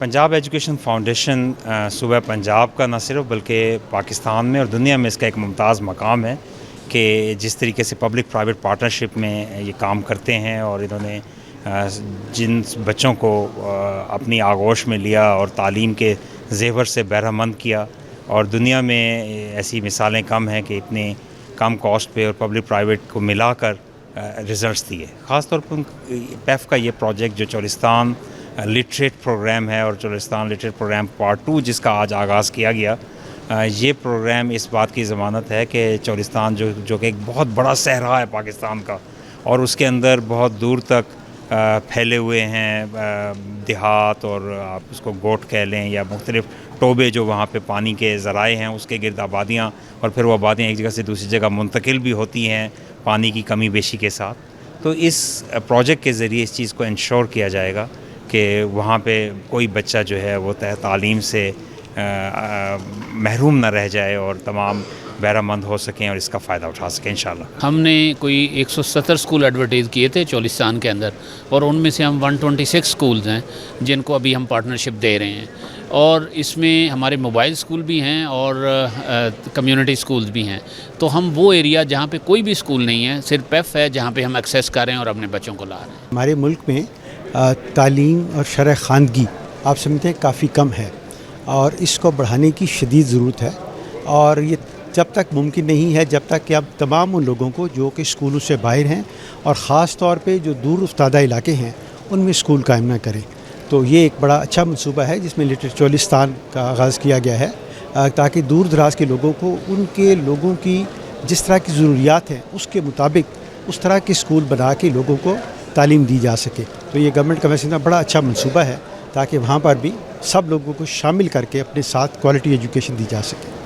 Punjab education foundation صوبہ پنجاب کا نہ صرف بلکہ پاکستان میں اور دنیا میں اس کا ایک ممتاز مقام ہے کہ جس طریقے سے پبلک پرائیویٹ پارٹنرشپ میں یہ کام کرتے ہیں اور انہوں نے جن بچوں کو اپنی آغوش میں لیا اور تعلیم کے زیور سے بہرہ مند کیا، اور دنیا میں ایسی مثالیں کم ہیں کہ اتنے کم کاسٹ پہ اور پبلک پرائیویٹ کو ملا کر ریزلٹس دیے۔ خاص طور پر پیف کا یہ پروجیکٹ جو چولستان لٹریٹ پروگرام ہے، اور چولستان لٹریٹ پروگرام پارٹ 2 جس کا آج آغاز کیا گیا، یہ پروگرام اس بات کی ضمانت ہے کہ چولستان جو کہ ایک بہت بڑا صحرا ہے پاکستان کا، اور اس کے اندر بہت دور تک پھیلے ہوئے ہیں دیہات، اور آپ اس کو گوٹ کہہ لیں یا مختلف ٹوبے جو وہاں پہ پانی کے ذرائع ہیں، اس کے گرد آبادیاں، اور پھر وہ آبادیاں ایک جگہ سے دوسری جگہ منتقل بھی ہوتی ہیں پانی کی کمی بیشی کے ساتھ۔ تو اس پروجیکٹ کے ذریعے اس چیز کو انشور کیا جائے گا کہ وہاں پہ کوئی بچہ جو ہے وہ تعلیم سے محروم نہ رہ جائے اور تمام بہرہ مند ہو سکیں اور اس کا فائدہ اٹھا سکیں انشاءاللہ۔ ہم نے کوئی 170 اسکول ایڈورٹائز کیے تھے چولستان کے اندر، اور ان میں سے ہم 126 اسکولز ہیں جن کو ابھی ہم پارٹنرشپ دے رہے ہیں، اور اس میں ہمارے موبائل اسکول بھی ہیں اور کمیونٹی اسکولز بھی ہیں۔ تو ہم وہ ایریا جہاں پہ کوئی بھی اسکول نہیں ہے، صرف پیف ہے، جہاں پہ ہم ایکسیس کر رہے ہیں اور اپنے بچوں کو لا رہے ہیں۔ ہمارے ملک میں تعلیم اور شرح خواندگی آپ سمجھتے ہیں کافی کم ہے، اور اس کو بڑھانے کی شدید ضرورت ہے، اور یہ جب تک ممکن نہیں ہے جب تک کہ اب تمام ان لوگوں کو جو کہ اسکولوں سے باہر ہیں اور خاص طور پہ جو دور افتادہ علاقے ہیں ان میں اسکول قائم نہ کریں۔ تو یہ ایک بڑا اچھا منصوبہ ہے جس میں لٹریٹ چولستان کا آغاز کیا گیا ہے، تاکہ دور دراز کے لوگوں کو ان کے لوگوں کی جس طرح کی ضروریات ہیں اس کے مطابق اس طرح کے اسکول بنا کے لوگوں کو تعلیم دی جا سکے۔ تو یہ گورنمنٹ کا ویسے بڑا اچھا منصوبہ ہے تاکہ وہاں پر بھی سب لوگوں کو شامل کر کے اپنے ساتھ کوالٹی ایجوکیشن دی جا سکے۔